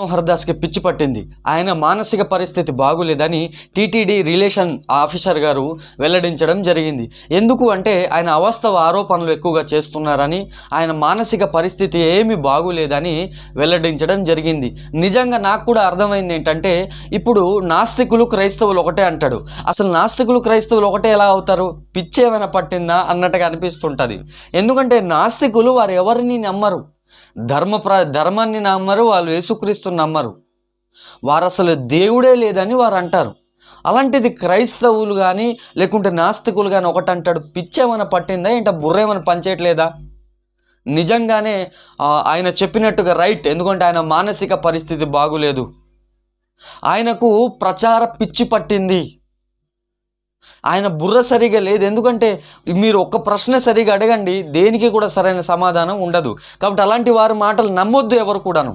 మనోహర్ దాస్కి పిచ్చి పట్టింది. ఆయన మానసిక పరిస్థితి బాగులేదని టీటీడీ రిలేషన్ ఆఫీసర్ గారు వెల్లడించడం జరిగింది. ఎందుకు అంటే ఆయన అవాస్తవ ఆరోపణలు ఎక్కువగా చేస్తున్నారని, ఆయన మానసిక పరిస్థితి ఏమీ బాగులేదని వెల్లడించడం జరిగింది. నిజంగా నాకు కూడా అర్థమైంది ఏంటంటే, ఇప్పుడు నాస్తికులు క్రైస్తవులు ఒకటే అంటాడు. అసలు నాస్తికులు క్రైస్తవులు ఒకటే ఎలా అవుతారు? పిచ్చి ఏమైనా పట్టిందా అన్నట్టుగా అనిపిస్తుంటుంది. ఎందుకంటే నాస్తికులు వారు ఎవరిని నమ్మరు, ధర్మాన్ని నమ్మరు, వాళ్ళు యేసుక్రీస్తుని నమ్మరు, వారు అసలు దేవుడే లేదని వారు అంటారు. అలాంటిది క్రైస్తవులు కానీ లేకుంటే నాస్తికులు కానీ ఒకటి అంటాడు. పిచ్చేమైనా పట్టిందా ఏంటో, బుర్రేమైనా పనిచేయట్లేదా? నిజంగానే ఆయన చెప్పినట్టుగా రైట్. ఎందుకంటే ఆయన మానసిక పరిస్థితి బాగులేదు, ఆయనకు ప్రచార పిచ్చి పట్టింది, ఆయన బుర్ర సరిగా లేదు. ఎందుకంటే మీరు ఒక్క ప్రశ్న సరిగా అడగండి, దేనికి కూడా సరైన సమాధానం ఉండదు. కాబట్టి అలాంటి వారి మాటలు నమ్మొద్దు ఎవరు కూడాను.